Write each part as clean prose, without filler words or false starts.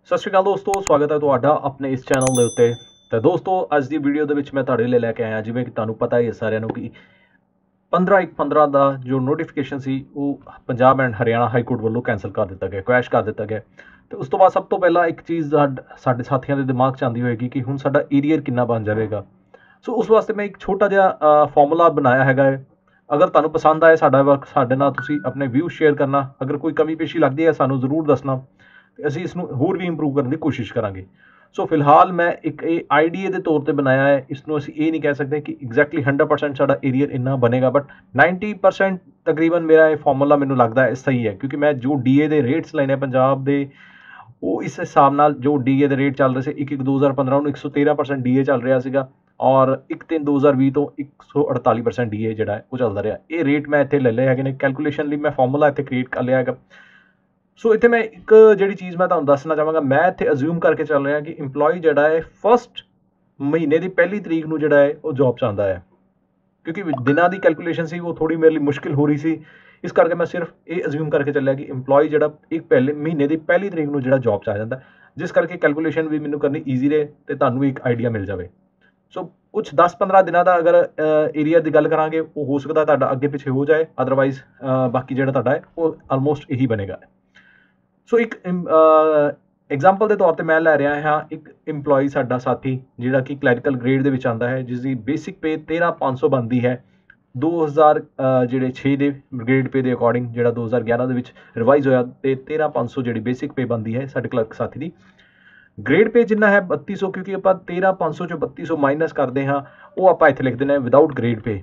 ਸਤਿ ਸ਼੍ਰੀ ਅਕਾਲ ਦੋਸਤੋ, ਸਵਾਗਤ ਹੈ ਤੁਹਾਡਾ ਆਪਣੇ ਇਸ ਚੈਨਲ ਦੇ ਉੱਤੇ। ਤੇ ਦੋਸਤੋ ਅੱਜ ਦੀ ਵੀਡੀਓ ਦੇ ਵਿੱਚ ਮੈਂ ਤੁਹਾਡੇ ਲਈ ਲੈ ਕੇ ਆਇਆ, ਜਿਵੇਂ ਕਿ ਤੁਹਾਨੂੰ ਪਤਾ ਹੀ ਹੈ ਸਾਰਿਆਂ ਨੂੰ ਕਿ 15/1/15 ਦਾ ਜੋ ਨੋਟੀਫਿਕੇਸ਼ਨ ਸੀ ਉਹ Punjab and Haryana high court ਵੱਲੋਂ ਕੈਂਸਲ ਕਰ ਦਿੱਤਾ ਗਿਆ, ਕੁਐਸ਼ ਕਰ ਦਿੱਤਾ ਗਿਆ। ਤੇ ਉਸ ਤੋਂ ਬਾਅਦ ਸਭ ਤੋਂ ਪਹਿਲਾਂ ਇੱਕ ਚੀਜ਼ ਸਾਡੇ ਸਾਥੀਆਂ ਦੇ ਦਿਮਾਗ 'ਚ ਆਉਂਦੀ ਹੋਏਗੀ ਕਿ ਹੁਣ ਸਾਡਾ ਏਰੀਅਰ ਕਿੰਨਾ ਬਣ ਜਾਵੇਗਾ। ਸੋ ਉਸ ਵਾਸਤੇ ਮੈਂ ਇੱਕ ਛੋਟਾ ਜਿਹਾ ਫਾਰਮੂਲਾ ਬਣਾਇਆ ਹੈਗਾ ਹੈ। ਅਗਰ ਤੁਹਾਨੂੰ ਪਸੰਦ ਆਏ ਸਾਡਾ ਵਰਕ, ਸਾਡੇ ਨਾਲ ਤੁਸੀਂ ਆਪਣੇ ਵਿਊ ਸ਼ੇਅਰ ਕਰਨਾ। ਅਗਰ ਕੋਈ ਕਮੀ ਪੇਸ਼ੀ ਲੱਗਦੀ ਹੈ ਸਾਨੂੰ ਜ਼ਰੂਰ ਦੱਸਣਾ, ਅਸੀਂ ਇਸ ਨੂੰ ਹੋਰ ਵੀ ਇੰਪਰੂਵ ਕਰਨ ਦੀ ਕੋਸ਼ਿਸ਼ ਕਰਾਂਗੇ। ਸੋ ਫਿਲਹਾਲ ਮੈਂ ਇੱਕ ਇਹ ਆਈਡੀਏ ਦੇ ਤੌਰ ਤੇ ਬਣਾਇਆ ਹੈ। ਇਸ ਨੂੰ ਅਸੀਂ ਇਹ ਨਹੀਂ ਕਹਿ ਸਕਦੇ ਕਿ ਐਗਜ਼ੈਕਟਲੀ 100% ਸਾਡਾ ਏਰੀਅਰ ਇੰਨਾ ਬਣੇਗਾ, ਬਟ 90% ਤਕਰੀਬਨ ਮੇਰਾ ਇਹ ਫਾਰਮੂਲਾ ਮੈਨੂੰ ਲੱਗਦਾ ਹੈ ਸਹੀ ਹੈ, ਕਿਉਂਕਿ ਮੈਂ ਜੋ ਡੀਏ ਦੇ ਰੇਟਸ ਲੈਣੇ ਪੰਜਾਬ ਦੇ ਉਹ ਇਸ ਹਿਸਾਬ ਨਾਲ ਜੋ ਡੀਏ ਦੇ ਰੇਟ ਚੱਲ ਰਹੇ ਸੀ 1/1/2015 ਨੂੰ 113% ਡੀਏ ਚੱਲ ਰਿਹਾ ਸੀਗਾ, ਔਰ 1/3/2020 ਤੋਂ 148% ਡੀਏ ਜਿਹੜਾ ਹੈ ਉਹ ਚੱਲਦਾ ਰਿਹਾ। ਇਹ ਰੇਟ ਮੈਂ ਇੱਥੇ ਲੈ ਲਏ ਹੈਗੇ ਨੇ ਕੈਲਕੂਲੇਸ਼ਨ ਲਈ, ਮੈਂ ਫਾਰਮੂਲਾ ਇੱਥੇ ਕ੍ਰੀਏਟ ਕਰ ਲਿਆ ਹੈਗਾ। ਸੋ ਇੱਥੇ ਮੈਂ ਇੱਕ ਜਿਹੜੀ ਚੀਜ਼ ਮੈਂ ਤੁਹਾਨੂੰ ਦੱਸਣਾ ਚਾਹਾਂਗਾ, ਮੈਂ ਇੱਥੇ ਅਜ਼ਿਊਮ ਕਰਕੇ ਚੱਲ ਰਿਹਾ ਕਿ ਇੰਪਲੋਈ ਜਿਹੜਾ ਹੈ ਫਸਟ ਮਹੀਨੇ ਦੀ ਪਹਿਲੀ ਤਰੀਕ ਨੂੰ ਜਿਹੜਾ ਹੈ ਉਹ ਜੌਬ 'ਚ ਆਉਂਦਾ ਹੈ, ਕਿਉਂਕਿ ਦਿਨਾਂ ਦੀ ਕੈਲਕੂਲੇਸ਼ਨ ਸੀ ਉਹ ਥੋੜੀ ਮੇਰੇ ਲਈ ਮੁਸ਼ਕਿਲ ਹੋ ਰਹੀ ਸੀ। ਇਸ ਕਰਕੇ ਮੈਂ ਸਿਰਫ ਇਹ ਅਜ਼ਿਊਮ ਕਰਕੇ ਚੱਲਿਆ ਕਿ ਇੰਪਲੋਈ ਜਿਹੜਾ ਇੱਕ ਪਹਿਲੇ ਮਹੀਨੇ ਦੀ ਪਹਿਲੀ ਤਰੀਕ ਨੂੰ ਜਿਹੜਾ ਜੌਬ 'ਚ ਆ ਜਾਂਦਾ, ਜਿਸ ਕਰਕੇ ਕੈਲਕੂਲੇਸ਼ਨ ਵੀ ਮੈਨੂੰ ਕਰਨੀ ਈਜ਼ੀ ਰਹੇ ਤੇ ਤੁਹਾਨੂੰ ਵੀ ਇੱਕ ਆਈਡੀਆ ਮਿਲ ਜਾਵੇ। ਸੋ ਕੁਛ 10-15 ਦਿਨਾਂ ਦਾ ਅਗਰ ਏਰੀਆ ਦੀ ਗੱਲ ਕਰਾਂਗੇ ਉਹ ਹੋ ਸਕਦਾ ਤੁਹਾਡਾ ਅੱਗੇ ਪਿੱਛੇ ਹੋ ਜਾਏ, ਅਦਰਵਾਈਜ਼ ਬਾਕੀ ਜਿਹੜਾ ਤੁਹਾਡਾ ਹੈ ਉਹ ਆਲਮੋਸਟ ਇਹੀ ਬਣੇਗਾ। ਸੋ ਇੱਕ ਐਗਜ਼ਾਮਪਲ ਦੇ ਤੌਰ ਤੇ ਮੈਂ ਲੈ ਰਿਹਾ ਹਾਂ ਇੱਕ ਇੰਪਲੋਈ ਸਾਡਾ ਸਾਥੀ ਜਿਹੜਾ ਕਿ ਕਲੈਰੀਕਲ ਗ੍ਰੇਡ ਦੇ ਵਿੱਚ ਆਉਂਦਾ ਹੈ, ਜਿਸ ਦੀ ਬੇਸਿਕ ਪੇ 13,500 ਬਣਦੀ ਹੈ 2006 ਦੇ ਗ੍ਰੇਡ ਪੇ ਦੇ ਅਕੋਰਡਿੰਗ, ਜਿਹੜਾ 2011 ਦੇ ਵਿੱਚ ਰਿਵਾਈਜ਼ ਹੋਇਆ, ਤੇ 13,500 ਜਿਹੜੀ ਬੇਸਿਕ ਪੇ ਬਣਦੀ ਹੈ ਸਾਡੇ ਕਲਰਕ ਸਾਥੀ ਦੀ। ਗ੍ਰੇਡ ਪੇ ਜਿੰਨਾ ਹੈ 3200, ਕਿਉਂਕਿ ਆਪਾਂ 13,500 ਚੋਂ 3200 ਮਾਈਨਸ ਕਰਦੇ ਹਾਂ, ਉਹ ਆਪਾਂ ਇੱਥੇ ਲਿਖ ਦਿੰਦੇ ਹਾਂ ਵਿਦਾਊਟ ਗ੍ਰੇਡ ਪੇ।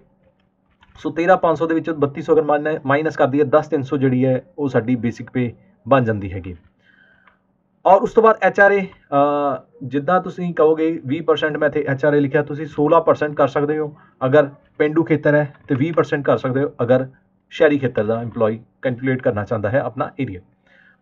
ਸੋ 13,500 ਦੇ ਵਿੱਚ 3200 ਅਗਰ ਮਾਈਨਸ ਕਰਦੀ ਹੈ 10,300 ਜਿਹੜੀ ਹੈ ਉਹ ਸਾਡੀ ਬੇਸਿਕ ਪੇ ਬਣ ਜਾਂਦੀ ਹੈਗੀ। ਔਰ ਉਸ ਤੋਂ ਬਾਅਦ HRA, ਜਿੱਦਾਂ ਤੁਸੀਂ ਕਹੋਗੇ 20% ਮੈਂ ਇੱਥੇ HRA ਲਿਖਿਆ, ਤੁਸੀਂ 16% ਕਰ ਸਕਦੇ ਹੋ ਅਗਰ ਪੇਂਡੂ ਖੇਤਰ ਹੈ, ਤੇ 20% ਕਰ ਸਕਦੇ ਹੋ ਅਗਰ ਸ਼ਹਿਰੀ ਖੇਤਰ ਦਾ ਇੰਪਲੋਈ ਕੈਲਕੂਲੇਟ ਕਰਨਾ ਚਾਹੁੰਦਾ ਹੈ ਆਪਣਾ ਏਰੀਆ।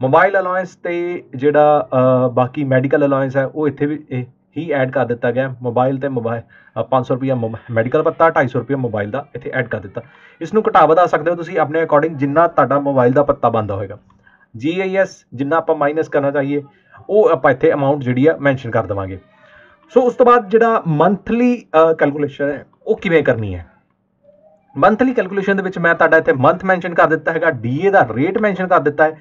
ਮੋਬਾਈਲ ਅਲਾਉੈਂਸ ਤੇ ਜਿਹੜਾ ਬਾਕੀ ਮੈਡੀਕਲ ਅਲਾਉੈਂਸ ਹੈ ਉਹ ਇੱਥੇ ਵੀ ਹੀ ਐਡ ਕਰ ਦਿੱਤਾ ਗਿਆ। ਮੋਬਾਈਲ ਤੇ 500 ਰੁਪਈਆ ਮੈਡੀਕਲ ਭੱਤਾ, 250 ਰੁਪਈਆ ਮੋਬਾਈਲ ਦਾ ਇੱਥੇ ਐਡ ਕਰ ਦਿੱਤਾ। ਇਸ ਨੂੰ ਘਟਾ ਵਧਾ ਸਕਦੇ ਹੋ ਤੁਸੀਂ ਆਪਣੇ ਅਕੋਰਡਿੰਗ, ਜਿੰਨਾ ਤੁਹਾਡਾ ਮੋਬਾਈਲ ਦਾ ਭੱਤਾ ਬਣਦਾ ਹੋਏਗਾ। GIS ਜਿੰਨਾ ਆਪਾਂ ਮਾਈਨਸ ਕਰਨਾ ਚਾਹੀਏ ਉਹ ਆਪਾਂ ਇੱਥੇ ਅਮਾਊਂਟ ਜਿਹੜੀ ਆ ਮੈਂਸ਼ਨ ਕਰ ਦੇਵਾਂਗੇ। ਸੋ ਉਸ ਤੋਂ ਬਾਅਦ ਜਿਹੜਾ ਮੰਥਲੀ ਕੈਲਕੂਲੇਸ਼ਨ ਹੈ ਉਹ ਕਿਵੇਂ ਕਰਨੀ ਹੈ। ਮੰਥਲੀ ਕੈਲਕੂਲੇਸ਼ਨ ਦੇ ਵਿੱਚ ਮੈਂ ਤੁਹਾਡਾ ਇੱਥੇ ਮੰਥ ਮੈਂਸ਼ਨ ਕਰ ਦਿੱਤਾ ਹੈਗਾ, DA ਦਾ ਰੇਟ ਮੈਂਸ਼ਨ ਕਰ ਦਿੱਤਾ ਹੈ,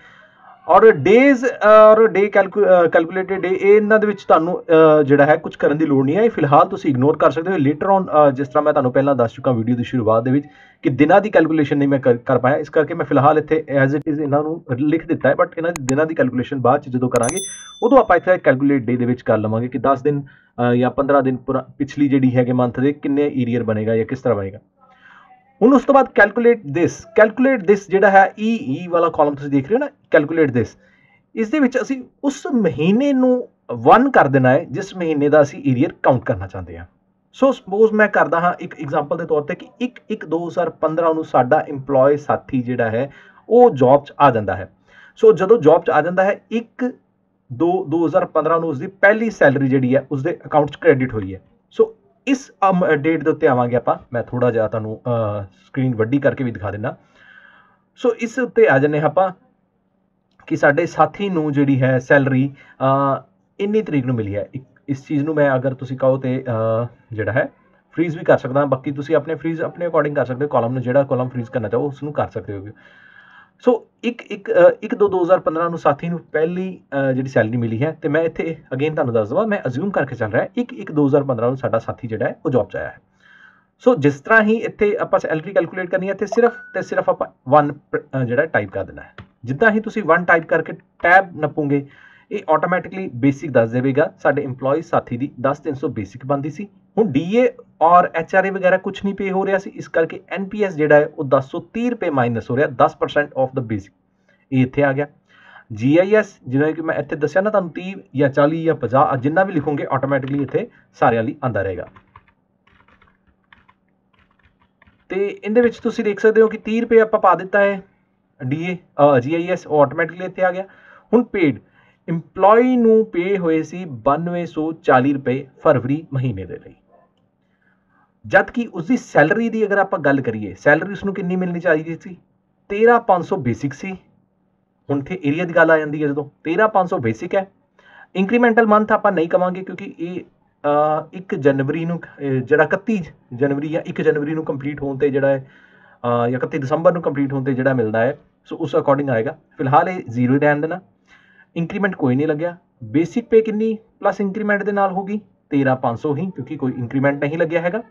ਔਰ ਡੇਜ਼ ਔਰ ਡੇ ਕੈਲਕੂਲੇਟਡ ਡੇ, ਇਹਨਾਂ ਦੇ ਵਿੱਚ ਤੁਹਾਨੂੰ ਜਿਹੜਾ ਹੈ ਕੁਝ ਕਰਨ ਦੀ ਲੋੜ ਨਹੀਂ ਹੈ। ਇਹ ਫਿਲਹਾਲ ਤੁਸੀਂ ਇਗਨੋਰ ਕਰ ਸਕਦੇ ਹੋ ਲੇਟਰ ਔਨ, ਜਿਸ ਤਰ੍ਹਾਂ ਮੈਂ ਤੁਹਾਨੂੰ ਪਹਿਲਾਂ ਦੱਸ ਚੁੱਕਾ ਵੀਡੀਓ ਦੀ ਸ਼ੁਰੂਆਤ ਦੇ ਵਿੱਚ ਕਿ ਦਿਨਾਂ ਦੀ ਕੈਲਕੂਲੇਸ਼ਨ ਨਹੀਂ ਮੈਂ ਕਰ ਪਾਇਆ, ਇਸ ਕਰਕੇ ਮੈਂ ਫਿਲਹਾਲ ਇੱਥੇ ਐਜ਼ ਇਟ ਇਜ਼ ਇਹਨਾਂ ਨੂੰ ਲਿਖ ਦਿੱਤਾ ਹੈ। ਬਟ ਇਹਨਾਂ ਦੀ ਦਿਨਾਂ ਦੀ ਕੈਲਕੂਲੇਸ਼ਨ ਬਾਅਦ 'ਚ ਜਦੋਂ ਕਰਾਂਗੇ ਉਦੋਂ ਆਪਾਂ ਇੱਥੇ ਕੈਲਕੂਲੇਟ ਡੇ ਦੇ ਵਿੱਚ ਕਰ ਲਵਾਂਗੇ ਕਿ 10 ਦਿਨ ਜਾਂ 15 ਦਿਨ ਪਿਛਲੀ ਜਿਹੜੀ ਹੈਗੇ ਮੰਥ ਦੇ ਕਿੰਨੇ ਏਰੀਅਰ ਬਣੇਗਾ ਜਾਂ ਕਿਸ ਤਰ੍ਹਾਂ ਬਣੇਗਾ। ਹੁਣ ਉਸ ਤੋਂ ਬਾਅਦ ਕੈਲਕੂਲੇਟ ਦਿਸ ਜਿਹੜਾ ਹੈ ਈ ਵਾਲਾ ਕਾਲਮ ਤੁਸੀਂ ਦੇਖ ਰਹੇ ਹੋ ਨਾ, ਕੈਲਕੂਲੇਟ ਦਿਸ, ਇਸ ਦੇ ਵਿੱਚ ਅਸੀਂ ਉਸ ਮਹੀਨੇ ਨੂੰ 1 ਕਰ ਦੇਣਾ ਹੈ ਜਿਸ ਮਹੀਨੇ ਦਾ ਅਸੀਂ ਏਰੀਅਰ ਕਾਊਂਟ ਕਰਨਾ ਚਾਹੁੰਦੇ ਹਾਂ। ਸੋ ਸਪੋਜ਼ ਮੈਂ ਕਰਦਾ ਹਾਂ ਇੱਕ ਐਗਜ਼ਾਮਪਲ ਦੇ ਤੌਰ ਤੇ ਕਿ 1/1/2015 ਨੂੰ ਸਾਡਾ ਇੰਪਲੋਏ ਸਾਥੀ ਜਿਹੜਾ ਹੈ ਉਹ ਜੌਬ 'ਚ ਆ ਜਾਂਦਾ ਹੈ। ਸੋ ਜਦੋਂ ਜੌਬ 'ਚ ਆ ਜਾਂਦਾ ਹੈ 1/2/2015 ਨੂੰ ਉਸਦੀ ਪਹਿਲੀ ਸੈਲਰੀ ਜਿਹੜੀ ਹੈ ਉਸਦੇ ਅਕਾਊਂਟ 'ਚ ਕ੍ਰੈਡਿਟ ਹੋਈ ਹੈ। ਸੋ ਇਸ ਡੇਟ ਦੇ ਉੱਤੇ ਆਵਾਂਗੇ ਆਪਾਂ, ਮੈਂ ਥੋੜਾ ਜਿਹਾ ਤੁਹਾਨੂੰ ਸਕਰੀਨ ਵੱਡੀ ਕਰਕੇ ਵੀ ਦਿਖਾ ਦਿੰਦਾ। ਸੋ ਇਸ ਉੱਤੇ ਆ ਜਾਂਦੇ ਆਪਾਂ ਕਿ ਸਾਡੇ ਸਾਥੀ ਨੂੰ ਜਿਹੜੀ ਹੈ ਸੈਲਰੀ ਇੰਨੀ ਤਰੀਕ ਨੂੰ ਮਿਲੀ ਹੈ। ਇਸ ਚੀਜ਼ ਨੂੰ ਮੈਂ ਅਗਰ ਤੁਸੀਂ ਕਹੋ ਤੇ ਜਿਹੜਾ ਹੈ ਫਰੀਜ਼ ਵੀ ਕਰ ਸਕਦਾ, ਬਾਕੀ ਤੁਸੀਂ ਆਪਣੇ ਫਰੀਜ਼ ਆਪਣੇ ਅਕੋਰਡਿੰਗ ਕਰ ਸਕਦੇ ਹੋ, ਕਾਲਮ ਨੂੰ ਜਿਹੜਾ ਕਾਲਮ ਫਰੀਜ਼ ਕਰਨਾ ਚਾਹੋ ਉਸ ਨੂੰ ਕਰ ਸਕਦੇ ਹੋ। ਸੋ 1/2/2015 ਨੂੰ ਸਾਥੀ ਨੂੰ ਪਹਿਲੀ ਜਿਹੜੀ ਸੈਲਰੀ ਮਿਲੀ ਹੈ, ਤੇ ਮੈਂ ਇੱਥੇ ਅਗੇਨ ਤੁਹਾਨੂੰ ਦੱਸ ਦਵਾਂ, ਮੈਂ ਅਜ਼ਿਊਮ ਕਰਕੇ ਚੱਲ ਰਿਹਾ 1/1/2015 ਨੂੰ ਸਾਡਾ ਸਾਥੀ ਜਿਹੜਾ ਹੈ ਉਹ ਜੌਬ 'ਚ ਆਇਆ ਹੈ। ਸੋ ਜਿਸ ਤਰ੍ਹਾਂ ਹੀ ਇੱਥੇ ਆਪਾਂ ਸੈਲਰੀ ਕੈਲਕੂਲੇਟ ਕਰਨੀ ਹੈ ਤੇ ਸਿਰਫ ਆਪਾਂ 1 ਜਿਹੜਾ ਟਾਈਪ ਕਰ ਦੇਣਾ ਹੈ। ਜਿੱਦਾਂ ਹੀ ਤੁਸੀਂ 1 ਟਾਈਪ ਕਰਕੇ ਟੈਬ ਨੱਪੋਗੇ ਇਹ ਆਟੋਮੈਟਿਕਲੀ ਬੇਸਿਕ ਦੱਸ ਦੇਵੇਗਾ। ਸਾਡੇ ਇੰਪਲੋਈ ਸਾਥੀ ਦੀ 10,300 ਬੇਸਿਕ ਬਣਦੀ ਸੀ, ਹੁਣ DA ਔਰ HRA ਵਗੈਰਾ ਕੁਛ ਨਹੀਂ ਪੇ ਹੋ ਰਿਹਾ ਸੀ, ਇਸ ਕਰਕੇ NPS ਜਿਹੜਾ ਹੈ ਉਹ 1030 ਰੁਪਏ ਮਾਈਨਸ ਹੋ ਰਿਹਾ, 10% ਆਫ ਦਾ ਬੇਸਿਕ, ਇਹ ਇੱਥੇ ਆ ਗਿਆ। GIS ਜਿਵੇਂ ਕਿ ਮੈਂ ਇੱਥੇ ਦੱਸਿਆ ਨਾ ਤੁਹਾਨੂੰ 30 ਜਾਂ 40 ਜਾਂ 50 ਜਿੰਨਾ ਵੀ ਲਿਖੋਗੇ ਆਟੋਮੈਟਿਕਲੀ ਇੱਥੇ ਸਾਰਿਆਂ ਲਈ ਆਉਂਦਾ ਰਹੇਗਾ। ਤੇ ਇਹਦੇ ਵਿੱਚ ਤੁਸੀਂ ਦੇਖ ਸਕਦੇ ਹੋ ਕਿ 30 ਰੁਪਏ ਆਪਾਂ ਪਾ ਦਿੱਤਾ ਹੈ DA GIS, ਉਹ ਆਟੋਮੈਟਿਕਲੀ ਇੱਥੇ ਆ ਗਿਆ। ਹੁਣ ਪੇਡ ਇੰਪਲੋਈ ਨੂੰ ਪੇ ਹੋਏ ਸੀ 9240 ਰੁਪਏ ਫਰਵਰੀ ਮਹੀਨੇ ਦੇ ਲਈ, ਜਦ ਕਿ ਉਸਦੀ ਸੈਲਰੀ ਦੀ ਅਗਰ ਆਪਾਂ ਗੱਲ ਕਰੀਏ, ਸੈਲਰੀ ਉਸਨੂੰ ਕਿੰਨੀ ਮਿਲਣੀ ਚਾਹੀਦੀ ਸੀ, 13,500 ਬੇਸਿਕ ਸੀ। ਹੁਣ ਇੱਥੇ ਏਰੀਆ ਦੀ ਗੱਲ ਆ ਜਾਂਦੀ ਹੈ, ਜਦੋਂ 13,500 ਬੇਸਿਕ ਹੈ इंक्रीमेंटल मंथ आप नहीं कवांगे क्योंकि ये 1 जनवरी ਨੂੰ ਜਿਹੜਾ 31 ਜਨਵਰੀ ਜਾਂ 1 ਜਨਵਰੀ ਨੂੰ ਕੰਪਲੀਟ ਹੋਣ ਤੇ ਜਿਹੜਾ ਹੈ ਜਾਂ 31 ਦਸੰਬਰ ਨੂੰ ਕੰਪਲੀਟ ਹੋਣ ਤੇ ਜਿਹੜਾ ਮਿਲਦਾ ਹੈ ਸੋ ਉਸ ਅਕੋਰਡਿੰਗ ਆਏਗਾ। ਫਿਲਹਾਲ ਇਹ ਜ਼ੀਰੋ ਹੀ ਰਹਿਣ ਦੇਣਾ। ਇੰਕਰੀਮੈਂਟ ਕੋਈ ਨਹੀਂ ਲੱਗਿਆ। ਬੇਸਿਕ ਪੇ ਕਿੰਨੀ ਪਲੱਸ ਇੰਕਰੀਮੈਂਟ ਦੇ ਨਾਲ ਹੋਗੀ 13500 ਹੀ ਕਿਉਂਕਿ ਕੋਈ ਇੰਕਰੀਮੈਂਟ नहीं ਲੱਗਿਆ ਹੈਗਾ।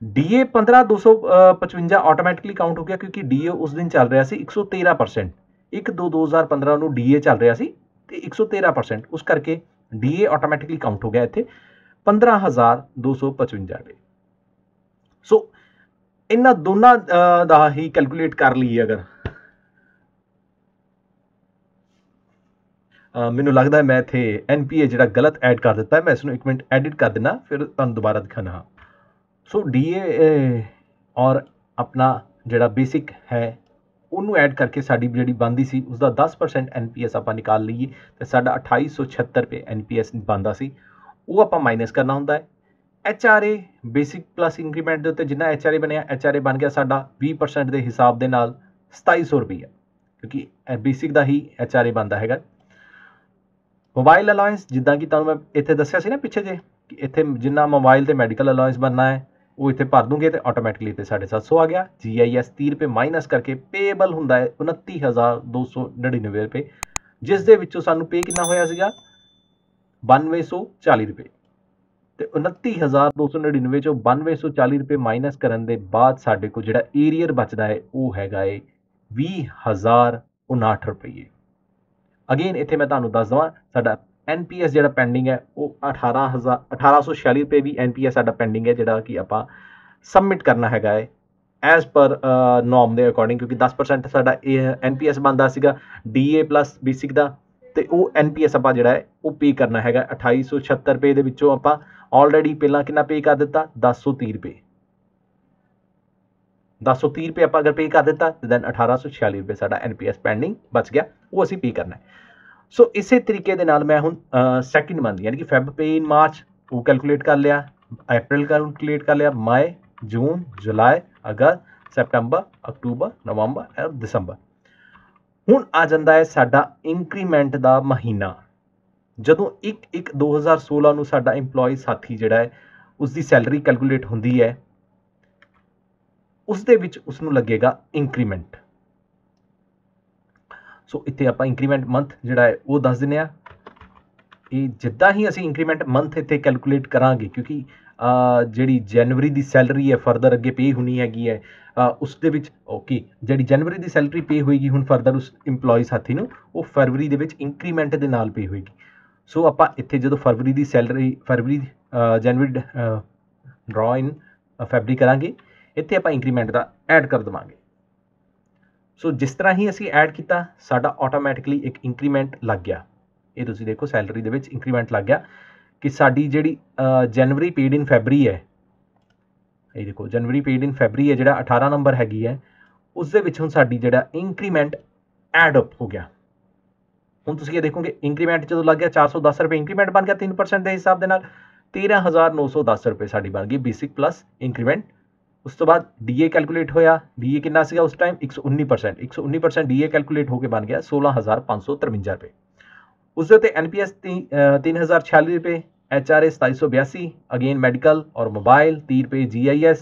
ਡੀਏ 15255 ਆਟੋਮੈਟਿਕਲੀ ਕਾਊਂਟ ਹੋ ਗਿਆ ਕਿਉਂਕਿ ਡੀਏ ਉਸ ਦਿਨ ਚੱਲ ਰਿਹਾ ਸੀ 113%। 1/2/2015 ਨੂੰ ਡੀਏ ਚੱਲ ਰਿਹਾ ਸੀ ਤੇ 113%, ਉਸ ਕਰਕੇ ਡੀਏ ਆਟੋਮੈਟਿਕਲੀ ਕਾਊਂਟ ਹੋ ਗਿਆ ਇੱਥੇ 15255 ਰੁਪਏ। ਸੋ ਇਹਨਾਂ ਦੋਨਾਂ ਦਾ ਹੀ ਕੈਲਕੂਲੇਟ ਕਰ ਲਈਏ ਅਗਰ ਮੈਨੂੰ ਲੱਗਦਾ ਮੈਂ ਇੱਥੇ NPA ਜਿਹੜਾ ਗਲਤ ਐਡ ਕਰ ਦਿੱਤਾ, ਮੈਂ ਇਸ ਨੂੰ 1 ਮਿੰਟ ਐਡਿਟ ਕਰ ਦੇਣਾ ਫਿਰ ਤੁਹਾਨੂੰ ਦੁਬਾਰਾ ਦਿਖਾਣਾ। ਸੋ ਡੀਏ ਔਰ ਆਪਣਾ ਜਿਹੜਾ ਬੇਸਿਕ ਹੈ ਉਹਨੂੰ ਐਡ ਕਰਕੇ ਸਾਡੀ ਜਿਹੜੀ ਬਣਦੀ ਸੀ ਉਸ ਦਾ 10% NPS ਆਪਾਂ ਨਿਕਾਲ ਲਈਏ ਤੇ ਸਾਡਾ 2876 ਰੁਪਏ NPS ਬਣਦਾ ਸੀ, ਉਹ ਆਪਾਂ ਮਾਈਨਸ ਕਰਨਾ ਹੁੰਦਾ ਹੈ। HRA ਬੇਸਿਕ ਪਲੱਸ ਇੰਕਰੀਮੈਂਟ ਦੇ ਉੱਤੇ ਜਿੰਨਾ HRA ਬਣਿਆ, HRA ਬਣ ਗਿਆ ਸਾਡਾ 20% ਦੇ ਹਿਸਾਬ ਦੇ ਨਾਲ 2700 ਰੁਪਏ ਕਿਉਂਕਿ ਬੇਸਿਕ ਦਾ ਹੀ HRA ਬਣਦਾ ਹੈਗਾ। ਮੋਬਾਈਲ ਅਲਾਊਂਸ ਜਿੱਦਾਂ ਕਿ ਤੁਹਾਨੂੰ ਮੈਂ ਇੱਥੇ ਦੱਸਿਆ ਸੀ ਨਾ ਪਿੱਛੇ ਜੇ ਕਿ ਇੱਥੇ ਜਿੰਨਾ ਮੋਬਾਈਲ ਤੇ ਮੈਡੀਕਲ ਅਲਾਊਂਸ ਬਣਨਾ ਹੈ ਉਹ ਇੱਥੇ ਭਰ ਦੂੰਗੇ ਤੇ ਆਟੋਮੈਟਿਕਲੀ ਤੇ 750 ਆ ਗਿਆ। GIS 30 ਰੁਪਏ ਮਾਈਨਸ ਕਰਕੇ ਪੇਬਲ ਹੁੰਦਾ ਹੈ 29,299 ਰੁਪਏ, ਜਿਸ ਦੇ ਵਿੱਚੋਂ ਸਾਨੂੰ ਪੇ ਕਿੰਨਾ ਹੋਇਆ ਸੀਗਾ 9240 ਰੁਪਏ ਤੇ 29,299 ਚੋਂ 9240 ਰੁਪਏ ਮਾਈਨਸ ਕਰਨ ਦੇ ਬਾਅਦ ਸਾਡੇ ਕੋਲ ਜਿਹੜਾ ਏਰੀਅਰ ਬਚਦਾ ਹੈ ਉਹ ਹੈਗਾ ਹੈ 20,059 ਰੁਪਏ। ਅਗੇਨ ਇੱਥੇ ਮੈਂ ਤੁਹਾਨੂੰ ਦੱਸ ਦਵਾਂ ਸਾਡਾ NPS ਜਿਹੜਾ ਪੈਂਡਿੰਗ ਹੈ ਉਹ 1846 ਰੁਪਏ ਵੀ NPS ਸਾਡਾ ਪੈਂਡਿੰਗ ਹੈ ਜਿਹੜਾ ਕਿ ਆਪਾਂ ਸਬਮਿਟ ਕਰਨਾ ਹੈਗਾ ਹੈ ਐਜ਼ ਪਰ ਨੋਰਮ ਦੇ ਅਕੋਰਡਿੰਗ ਕਿਉਂਕਿ 10% ਸਾਡਾ NPS ਬਣਦਾ ਸੀਗਾ DA ਪਲੱਸ ਬੇਸਿਕ ਦਾ ਤੇ ਉਹ NPS ਆਪਾਂ ਜਿਹੜਾ ਹੈ ਉਹ ਪੇ ਕਰਨਾ ਹੈਗਾ 2876 ਰੁਪਏ ਦੇ ਵਿੱਚੋਂ ਆਪਾਂ ਆਲਰੇਡੀ ਪਹਿਲਾਂ ਕਿੰਨਾ ਪੇ ਕਰ ਦਿੱਤਾ 1030 ਰੁਪਏ। 1030 ਰੁਪਏ ਆਪਾਂ ਅਗਰ ਪੇ ਕਰ ਦਿੱਤਾ ਤੇ ਦੈਨ 1846 ਰੁਪਏ ਸਾਡਾ NPS ਪੈਂਡਿੰਗ ਬਚ ਗਿਆ, ਉਹ ਅਸੀਂ ਪੇ ਕਰਨਾ ਹੈ। ਸੋ ਇਸੇ ਤਰੀਕੇ ਦੇ ਨਾਲ ਮੈਂ ਹੁਣ ਸੈਕਿੰਡ ਮੰਥ ਯਾਨੀ ਕਿ ਫੈਬ ਪੇ ਇਨ ਮਾਰਚ ਉਹ ਕੈਲਕੂਲੇਟ ਕਰ ਲਿਆ, ਅਪ੍ਰੈਲ ਕੈਲਕੂਲੇਟ ਕਰ ਲਿਆ, ਮਈ, ਜੂਨ, ਜੁਲਾਈ, ਅਗਸਤ, ਸੈਪਟੰਬਰ, ਅਕਤੂਬਰ, ਨਵੰਬਰ ਔਰ ਦਸੰਬਰ। ਹੁਣ ਆ ਜਾਂਦਾ ਹੈ ਸਾਡਾ ਇੰਕਰੀਮੈਂਟ ਦਾ ਮਹੀਨਾ। ਜਦੋਂ 1/1/2016 ਨੂੰ ਸਾਡਾ EMPLOYEE ਸਾਥੀ ਜਿਹੜਾ ਹੈ ਉਸ ਦੀ ਸੈਲਰੀ ਕੈਲਕੂਲੇਟ ਹੁੰਦੀ ਹੈ ਉਸ ਦੇ ਵਿੱਚ ਉਸ ਨੂੰ ਲੱਗੇਗਾ ਇੰਕਰੀਮੈਂਟ। ਸੋ ਇੱਥੇ ਆਪਾਂ ਇੰਕਰੀਮੈਂਟ ਮੰਥ ਜਿਹੜਾ ਹੈ ਉਹ ਦੱਸ ਦਿੰਦੇ ਆ। ਇਹ ਜਿੱਦਾਂ ਹੀ ਅਸੀਂ ਇੰਕਰੀਮੈਂਟ ਮੰਥ ਇੱਥੇ ਕੈਲਕੂਲੇਟ ਕਰਾਂਗੇ ਕਿਉਂਕਿ ਜਿਹੜੀ ਜਨਵਰੀ ਦੀ ਸੈਲਰੀ ਹੈ ਫਰਦਰ ਅੱਗੇ ਪੇ ਹੋਣੀ ਹੈਗੀ ਹੈ ਉਸ ਦੇ ਵਿੱਚ ਓਕੇ ਜਿਹੜੀ ਜਨਵਰੀ ਦੀ ਸੈਲਰੀ ਪੇ ਹੋਏਗੀ ਹੁਣ ਫਰਦਰ ਉਸ EMPLOYEE ਸਾਥੀ ਨੂੰ ਉਹ ਫਰਵਰੀ ਦੇ ਵਿੱਚ ਇੰਕਰੀਮੈਂਟ ਦੇ ਨਾਲ ਪੇ ਹੋਏਗੀ। ਸੋ ਆਪਾਂ ਇੱਥੇ ਜਦੋਂ ਫਰਵਰੀ ਦੀ ਸੈਲਰੀ ਜਨਵਰੀ ਡਰਾ ਇਨ ਫੈਬਰੀ ਕਰਾਂਗੇ ਇੱਥੇ ਆਪਾਂ ਇੰਕਰੀਮੈਂਟ ਦਾ ਐਡ ਕਰ ਦੇਵਾਂਗੇ। ਸੋ ਜਿਸ ਤਰ੍ਹਾਂ ਹੀ ਅਸੀਂ ਐਡ ਕੀਤਾ ਸਾਡਾ ਆਟੋਮੈਟਿਕਲੀ ਇੱਕ ਇੰਕਰੀਮੈਂਟ ਲੱਗ ਗਿਆ। ਇਹ ਤੁਸੀਂ ਦੇਖੋ ਸੈਲਰੀ ਦੇ ਵਿੱਚ ਇੰਕਰੀਮੈਂਟ ਲੱਗ ਗਿਆ ਕਿ ਸਾਡੀ ਜਿਹੜੀ ਜਨਵਰੀ ਪੇਡ ਇਨ ਫੈਬਰੀ ਹੈ, ਇਹ ਦੇਖੋ ਜਨਵਰੀ ਪੇਡ ਇਨ ਫੈਬਰੀ ਹੈ ਜਿਹੜਾ 18 ਨੰਬਰ ਹੈਗੀ ਹੈ ਉਸ ਦੇ ਵਿੱਚ ਹੁਣ ਸਾਡੀ ਜਿਹੜਾ ਇੰਕਰੀਮੈਂਟ ਐਡ ਅਪ ਹੋ ਗਿਆ। ਹੁਣ ਤੁਸੀਂ ਇਹ ਦੇਖੋਗੇ ਇੰਕਰੀਮੈਂਟ ਜਦੋਂ ਲੱਗ ਗਿਆ 410 ਰੁਪਏ ਇੰਕਰੀਮੈਂਟ ਬਣ ਗਿਆ 3% ਦੇ ਹਿਸਾਬ ਦੇ ਨਾਲ 13,910 ਰੁਪਏ ਸਾਡੀ ਬਣ ਗਈ ਬੇਸਿਕ ਪਲੱਸ ਇੰਕਰੀਮੈਂਟ। ਉਸ ਤੋਂ ਬਾਅਦ DA ਕੈਲਕੂਲੇਟ ਹੋਇਆ, DA ਕਿੰਨਾ ਸੀਗਾ ਉਸ ਟਾਈਮ 119% DA ਕੈਲਕੂਲੇਟ ਹੋ ਕੇ ਬਣ ਗਿਆ 16,553 ਰੁਪਏ। ਉਸ ਦੇ ਉੱਤੇ NPS 3,046 ਰੁਪਏ, HRA 2782, ਅਗੇਨ ਮੈਡੀਕਲ ਔਰ ਮੋਬਾਈਲ 30 ਰੁਪਏ, GIS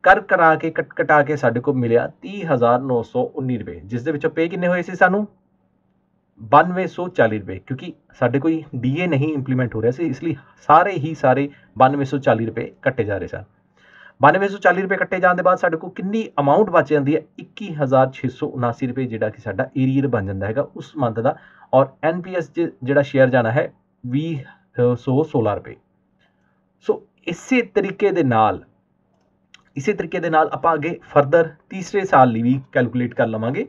ਕਰਾ ਕੇ ਕਟਾ ਕੇ ਸਾਡੇ ਕੋਲ ਮਿਲਿਆ 30,919 ਰੁਪਏ, ਜਿਸ ਦੇ ਵਿੱਚੋਂ ਪੇ ਕਿੰਨੇ ਹੋਏ ਸੀ ਸਾਨੂੰ 9240 ਰੁਪਏ ਕਿਉਂਕਿ ਸਾਡੇ ਕੋਈ DA ਨਹੀਂ ਇੰਪਲੀਮੈਂਟ ਹੋ ਰਿਹਾ ਸੀ ਇਸ ਲਈ ਸਾਰੇ 9240 ਰੁਪਏ ਕੱਟੇ ਜਾ ਰਹੇ ਸਨ। 9240 ਰੁਪਏ ਕੱਟੇ ਜਾਣ ਦੇ ਬਾਅਦ ਸਾਡੇ ਕੋਲ ਕਿੰਨੀ ਅਮਾਊਂਟ ਬਚ ਜਾਂਦੀ ਹੈ 21,679 ਰੁਪਏ ਜਿਹੜਾ ਕਿ ਸਾਡਾ ਏਰੀਅਰ ਬਣ ਜਾਂਦਾ ਹੈਗਾ ਉਸ ਮੰਥ ਦਾ ਔਰ NPS ਜਿਹੜਾ ਸ਼ੇਅਰ ਜਾਣਾ ਹੈ 2016 ਰੁਪਏ। ਸੋ ਇਸੇ ਤਰੀਕੇ ਦੇ ਨਾਲ ਆਪਾਂ ਅੱਗੇ ਫਰਦਰ ਤੀਸਰੇ ਸਾਲ ਲਈ ਵੀ ਕੈਲਕੂਲੇਟ ਕਰ ਲਵਾਂਗੇ।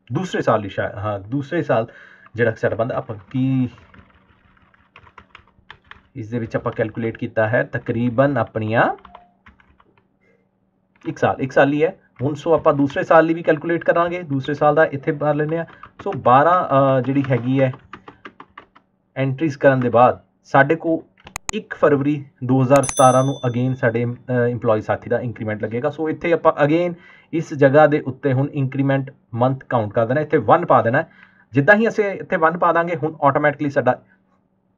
ਦੂਸਰੇ ਸਾਲ ਲਈ ਸ਼ਾਇਦ ਦੂਸਰੇ ਸਾਲ ਜਿਹੜਾ ਸਾਡਾ ਬੰਦਾ ਆਪਾਂ ਕੀ ਇਸ ਦੇ ਵਿੱਚ ਆਪਾਂ ਕੈਲਕੂਲੇਟ ਕੀਤਾ ਹੈ ਤਕਰੀਬਨ ਆਪਣੀਆਂ 1 ਸਾਲ ਹੀ ਹੈ ਹੁਣ। ਸੋ ਆਪਾਂ ਦੂਸਰੇ ਸਾਲ ਲਈ ਵੀ ਕੈਲਕੂਲੇਟ ਕਰਾਂਗੇ। ਦੂਸਰੇ ਸਾਲ ਦਾ ਇੱਥੇ ਭਰ ਲੈਂਦੇ ਹਾਂ। ਸੋ 12 ਜਿਹੜੀ ਹੈਗੀ ਹੈ ਐਂਟਰੀਜ਼ ਕਰਨ ਦੇ ਬਾਅਦ ਸਾਡੇ ਕੋਲ 1 ਫਰਵਰੀ 2017 ਨੂੰ ਅਗੇਨ ਸਾਡੇ EMPLOYEE ਸਾਥੀ ਦਾ ਇੰਕਰੀਮੈਂਟ ਲੱਗੇਗਾ। ਸੋ ਇੱਥੇ ਆਪਾਂ ਅਗੇਨ ਇਸ ਜਗ੍ਹਾ ਦੇ ਉੱਤੇ ਹੁਣ ਇੰਕਰੀਮੈਂਟ ਮੰਥ ਕਾਊਂਟ ਕਰ ਦੇਣਾ, ਇੱਥੇ 1 ਪਾ ਦੇਣਾ ਜਿੱਦਾਂ ਹੀ ਅਸੀਂ ਇੱਥੇ 1 ਪਾ ਦਾਂਗੇ ਹੁਣ ਆਟੋਮੈਟਿਕਲੀ ਸਾਡਾ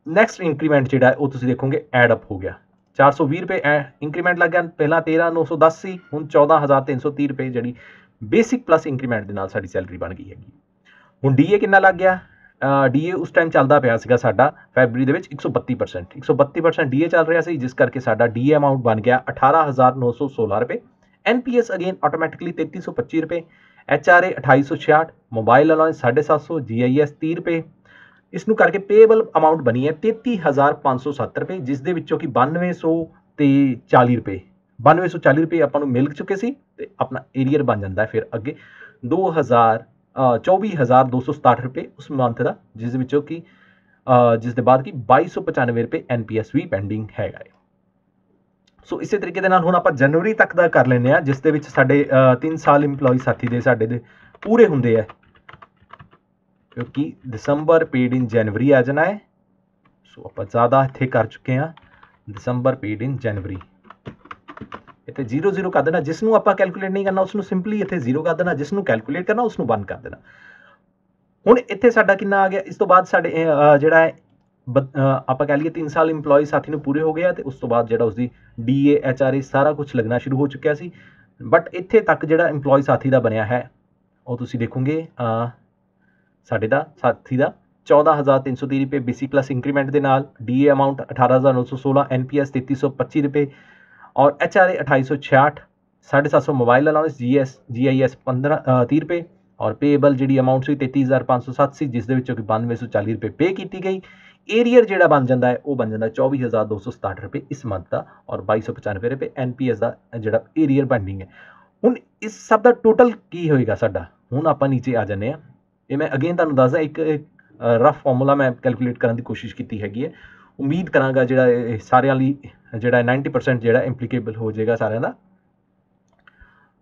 ਨੈਕਸਟ ਇੰਕਰੀਮੈਂਟ ਜਿਹੜਾ ਉਹ ਤੁਸੀਂ ਦੇਖੋਗੇ ਐਡ ਅਪ ਹੋ ਗਿਆ। 420 ਰੁਪਏ ਇੰਕਰੀਮੈਂਟ ਲੱਗ ਗਿਆ। ਪਹਿਲਾਂ 13,910 ਸੀ, ਹੁਣ 14,330 ਰੁਪਏ ਜਿਹੜੀ ਬੇਸਿਕ ਪਲੱਸ ਇੰਕਰੀਮੈਂਟ ਦੇ ਨਾਲ ਸਾਡੀ ਸੈਲਰੀ ਬਣ ਗਈ ਹੈਗੀ। ਹੁਣ ਡੀਏ ਕਿੰਨਾ ਲੱਗ ਗਿਆ? ਡੀਏ ਉਸ ਟਾਈਮ ਚੱਲਦਾ ਪਿਆ ਸੀਗਾ ਸਾਡਾ ਫੈਬਰੀ ਦੇ ਵਿੱਚ 132%। 132% ਡੀਏ ਚੱਲ ਰਿਹਾ ਸੀ, ਜਿਸ ਕਰਕੇ ਸਾਡਾ ਡੀਏ ਅਮਾਊਂਟ ਬਣ ਗਿਆ 18,916 ਰੁਪਏ। ਐਨਪੀਐਸ ਅਗੇਨ ਆਟੋਮੈਟਿਕਲੀ 3325 ਰੁਪਏ। HRA 2866, ਮੋਬਾਈਲ ਅਲਾउंस 750, GIS 30 ਰੁਪਏ। ਇਸ ਨੂੰ ਕਰਕੇ ਪੇਏਬਲ ਅਮਾਊਂਟ ਬਣੀ ਹੈ 33,507 ਰੁਪਏ, ਜਿਸ ਦੇ ਵਿੱਚੋਂ ਕਿ 9240 ਰੁਪਏ 9240 ਰੁਪਏ ਆਪਾਂ ਨੂੰ ਮਿਲ ਚੁੱਕੇ ਸੀ ਤੇ ਆਪਣਾ ਏਰੀਅਰ ਬਣ ਜਾਂਦਾ ਫਿਰ ਅੱਗੇ 24,267 ਰੁਪਏ ਉਸ ਮੰਥ ਦਾ, ਜਿਸ ਵਿੱਚੋਂ ਕਿ ਜਿਸ ਦੇ ਬਾਅਦ ਕਿ 2295 ਰੁਪਏ ਐਨਪੀਐਸ ਵੀ ਪੈਂਡਿੰਗ ਹੈਗਾ ਹੈ। ਸੋ ਇਸੇ ਤਰੀਕੇ ਦੇ ਨਾਲ ਹੁਣ ਆਪਾਂ ਜਨਵਰੀ ਤੱਕ ਦਾ ਕਰ ਲੈਂਦੇ ਹਾਂ, ਜਿਸ ਦੇ ਵਿੱਚ ਸਾਡੇ 3 ਸਾਲ ਇੰਪਲੋਈ ਸਾਥੀ ਦੇ ਸਾਡੇ ਦੇ ਪੂਰੇ ਹੁੰਦੇ ਆ, ਕਿਉਂਕਿ ਦਸੰਬਰ ਪੇਡ ਇਨ ਜਨਵਰੀ ਆ ਜਾਣਾ ਹੈ। ਸੋ ਆਪਾਂ ਜ਼ਿਆਦਾ ਇੱਥੇ ਕਰ ਚੁੱਕੇ ਹਾਂ, ਦਸੰਬਰ ਪੇਡ ਇਨ ਜਨਵਰੀ। ਇੱਥੇ 0 ਕਰ ਦੇਣਾ, ਜਿਸ ਨੂੰ ਆਪਾਂ ਕੈਲਕੂਲੇਟ ਨਹੀਂ ਕਰਨਾ ਉਸ ਨੂੰ ਸਿੰਪਲੀ ਇੱਥੇ 0 ਕਰ ਦੇਣਾ, ਜਿਸ ਨੂੰ ਕੈਲਕੂਲੇਟ ਕਰਨਾ ਉਸ ਨੂੰ 1 ਕਰ ਦੇਣਾ। ਹੁਣ ਇੱਥੇ ਸਾਡਾ ਕਿੰਨਾ ਆ ਗਿਆ? ਇਸ ਤੋਂ ਬਾਅਦ ਸਾਡੇ ਜਿਹੜਾ ਹੈ ਆਪਾਂ ਕਹਿ ਲਈਏ 3 ਸਾਲ ਇੰਪਲੋਈ ਸਾਥੀ ਨੂੰ ਪੂਰੇ ਹੋ ਗਏ ਆ ਤੇ ਉਸ ਤੋਂ ਬਾਅਦ ਜਿਹੜਾ ਉਸਦੀ DA HRA ਸਾਰਾ ਕੁਝ ਲੱਗਣਾ ਸ਼ੁਰੂ ਹੋ ਚੁੱਕਿਆ ਸੀ। ਬਟ ਇੱਥੇ ਤੱਕ ਜਿਹੜਾ ਇੰਪਲੋਈ ਸਾਥੀ ਦਾ ਬਣਿਆ ਹੈ ਉਹ ਤੁਸੀਂ ਦੇਖੋਗੇ ਸਾਡੇ ਦਾ ਸਾਥੀ ਦਾ 14,330 ਰੁਪਏ ਬੇਸਿਕ ਪਲੱਸ ਇੰਕਰੀਮੈਂਟ ਦੇ ਨਾਲ, DA ਅਮਾਊਂਟ 18,916, NPS 3,325 ਰੁਪਏ और HRA 2866, 750 मोबाइल अलाउंस, GIS 30 रुपए और पेएबल जी अमाउंट सी 33,507 सी, जिस 9240 रुपए पे की गई। एरियर जो बन जाता है वह बन जाता है 24,267 रुपए इस मंथ का और 2295 रुपए NPS का जो एरियर पेंडिंग है। हुण इस सब का टोटल की होएगा साडा? हुण आपां नीचे आ जाने ये मैं अगेन तुहानूं दसदा एक रफ फॉर्मूला मैं कैलकुलेट करने की कोशिश की हैगी है। उम्मीद करांगा जिहड़ा सारिਆਂ ਲਈ ਜਿਹੜਾ 90% ਜਿਹੜਾ ਇੰਪਲੀਕੇਬਲ ਹੋ ਜਾਏਗਾ ਸਾਰਿਆਂ ਦਾ।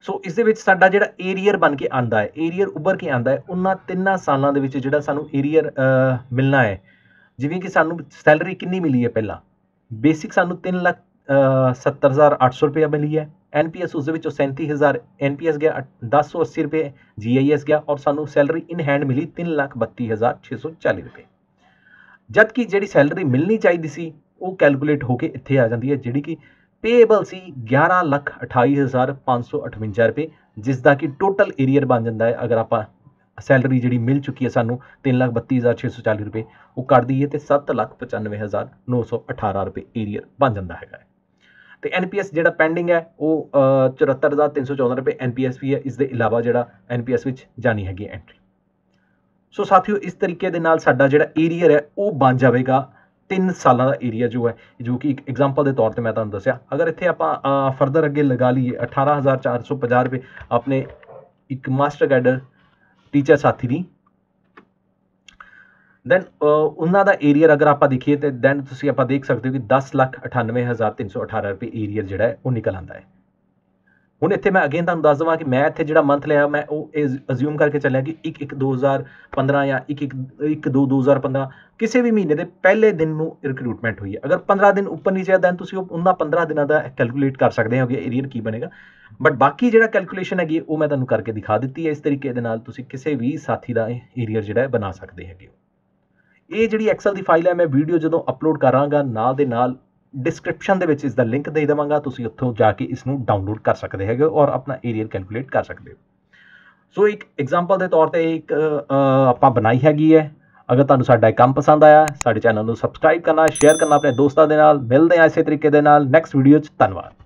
ਸੋ ਇਸ ਦੇ ਵਿੱਚ ਸਾਡਾ ਜਿਹੜਾ ਏਰੀਅਰ ਬਣ ਕੇ ਆਂਦਾ ਹੈ, ਏਰੀਅਰ ਉੱਭਰ ਕੇ ਆਂਦਾ ਹੈ ਉਹਨਾਂ 3 ਸਾਲਾਂ ਦੇ ਵਿੱਚ ਜਿਹੜਾ ਸਾਨੂੰ ਏਰੀਅਰ ਮਿਲਣਾ ਹੈ। ਜਿਵੇਂ ਕਿ ਸਾਨੂੰ ਸੈਲਰੀ ਕਿੰਨੀ ਮਿਲੀ ਹੈ? ਪਹਿਲਾਂ ਬੇਸਿਕ ਸਾਨੂੰ 3,70,800 ਰੁਪਏ ਮਿਲੀ ਹੈ। NPS ਉਸ ਦੇ ਵਿੱਚੋਂ 37,000 NPS ਗਿਆ, 1080 ਰੁਪਏ GIS ਗਿਆ ਔਰ ਸਾਨੂੰ ਸੈਲਰੀ ਇਨ ਹੈਂਡ ਮਿਲੀ 3,32,640 ਰੁਪਏ। ਜਦ ਕਿ ਜਿਹੜੀ ਸੈਲਰੀ ਮਿਲਣੀ ਚਾਹੀਦੀ ਸੀ ਉਹ ਕੈਲਕੂਲੇਟ ਹੋ ਕੇ ਇੱਥੇ ਆ ਜਾਂਦੀ ਹੈ, ਜਿਹੜੀ ਕਿ ਪੇਏਬਲ ਸੀ 11,28,558 ਰੁਪਏ, ਜਿਸ ਦਾ ਕਿ ਟੋਟਲ ਏਰੀਅਰ ਬਣ ਜਾਂਦਾ ਹੈ। ਅਗਰ ਆਪਾਂ ਸੈਲਰੀ ਜਿਹੜੀ ਮਿਲ ਚੁੱਕੀ ਹੈ ਸਾਨੂੰ 3,32,640 ਰੁਪਏ ਉਹ ਕਰ ਦਈਏ ਤੇ 7,95,918 ਰੁਪਏ ਏਰੀਅਰ ਬਣ ਜਾਂਦਾ ਹੈਗਾ। ਤੇ NPS ਜਿਹੜਾ ਪੈਂਡਿੰਗ ਹੈ ਉਹ 74,314 ਰੁਪਏ NPS ਵੀ ਹੈ। ਇਸ ਦੇ ਇਲਾਵਾ ਜਿਹੜਾ NPS ਵਿੱਚ ਜਾਣੀ ਹੈਗੀ ਐਂਟਰੀ। ਸੋ ਸਾਥੀਓ ਇਸ ਤਰੀਕੇ ਦੇ ਨਾਲ ਸਾਡਾ ਜਿਹੜਾ ਏਰੀਅਰ ਹੈ ਉਹ ਬਣ ਜਾਵੇਗਾ 3 ਸਾਲਾਂ ਦਾ ਏਰੀਆ ਜੋ ਹੈ, ਜੋ ਕਿ ਇੱਕ ਐਗਜ਼ਾਮਪਲ ਦੇ ਤੌਰ ਤੇ ਮੈਂ ਤੁਹਾਨੂੰ ਦੱਸਿਆ। ਅਗਰ ਇੱਥੇ ਆਪਾਂ ਫਰਦਰ ਅੱਗੇ ਲਗਾ ਲਈਏ 18,450 ਰੁਪਏ ਆਪਣੇ ਇੱਕ ਮਾਸਟਰ ਗਾਈਡਰ ਟੀਚਰ ਸਾਥੀ ਦੀ, ਦੈਨ ਉਹਨਾਂ ਦਾ ਏਰੀਅਰ ਅਗਰ ਆਪਾਂ ਦੇਖੀਏ ਤੇ ਦੈਨ ਤੁਸੀਂ ਆਪਾਂ ਦੇਖ ਸਕਦੇ ਹੋ ਕਿ 10,98,318 ਰੁਪਏ ਏਰੀਅਰ ਜਿਹੜਾ ਹੈ ਉਹ ਨਿਕਲ ਆਉਂਦਾ ਹੈ। ਹੁਣ ਇੱਥੇ ਮੈਂ ਅਗੇਨ ਤੁਹਾਨੂੰ ਦੱਸ ਦੇਵਾਂ ਕਿ ਮੈਂ ਇੱਥੇ ਜਿਹੜਾ ਮੰਥ ਲਿਆ ਮੈਂ ਉਹ ਅਜ਼ਿਊਮ ਕਰਕੇ ਚੱਲਿਆ ਕਿ 1/1/2015 ਜਾਂ 1/2/2015 ਕਿਸੇ ਵੀ ਮਹੀਨੇ ਦੇ ਪਹਿਲੇ ਦਿਨ ਨੂੰ ਰਿਕਰੂਟਮੈਂਟ ਹੋਈ ਹੈ। ਅਗਰ 15 ਦਿਨ ਉੱਪਰ ਨੀਚੇ ਹੈ ਦੈਨ ਤੁਸੀਂ ਉਹਨਾਂ 15 ਦਿਨਾਂ ਦਾ ਕੈਲਕੂਲੇਟ ਕਰ ਸਕਦੇ ਹੋ ਕਿ ਏਰੀਅਰ ਕੀ ਬਣੇਗਾ। ਬਟ ਬਾਕੀ ਜਿਹੜਾ ਕੈਲਕੂਲੇਸ਼ਨ ਹੈਗੀ ਉਹ ਮੈਂ ਤੁਹਾਨੂੰ ਕਰਕੇ ਦਿਖਾ ਦਿੱਤੀ ਹੈ। ਇਸ ਤਰੀਕੇ ਦੇ ਨਾਲ ਤੁਸੀਂ ਕਿਸੇ ਵੀ ਸਾਥੀ ਦਾ ਏਰੀਅਰ ਜਿਹੜਾ ਹੈ ਬਣਾ ਸਕਦੇ ਹੈਗੇ। ਇਹ ਜਿਹੜੀ ਐਕਸਲ ਦੀ ਫਾਈਲ ਹੈ ਮੈਂ ਵੀਡੀਓ ਜਦੋਂ ਅਪਲੋਡ ਕਰਾਂਗਾ ਨਾਲ ਦੇ ਨਾਲ डिस्क्रिप्शन ਦੇ ਵਿੱਚ ਇਸ ਦਾ ਲਿੰਕ ਦੇ ਦੇਵਾਂਗਾ, ਤੁਸੀਂ ਉੱਥੋਂ ਜਾ ਕੇ ਇਸ ਨੂੰ ਡਾਊਨਲੋਡ ਕਰ ਸਕਦੇ ਹੈਗੇ ਔਰ ਆਪਣਾ ਏਰੀਅਰ ਕੈਲਕੂਲੇਟ ਕਰ ਸਕਦੇ ਹੋ। ਸੋ ਇੱਕ ਐਗਜ਼ਾਮਪਲ ਦੇ ਤੌਰ ਤੇ ਇੱਕ ਆਪਾਂ ਬਣਾਈ ਹੈਗੀ ਹੈ। ਅਗਰ ਤੁਹਾਨੂੰ ਸਾਡਾ ਇਹ ਕੰਮ ਪਸੰਦ ਆਇਆ ਸਾਡੇ ਚੈਨਲ ਨੂੰ ਸਬਸਕ੍ਰਾਈਬ ਕਰਨਾ, ਸ਼ੇਅਰ ਕਰਨਾ ਆਪਣੇ ਦੋਸਤਾਂ ਦੇ ਨਾਲ। ਮਿਲਦੇ ਹਾਂ ਇਸੇ ਤਰੀਕੇ ਦੇ ਨਾਲ ਨੈਕਸਟ ਵੀਡੀਓ 'ਚ। ਧੰਨਵਾਦ।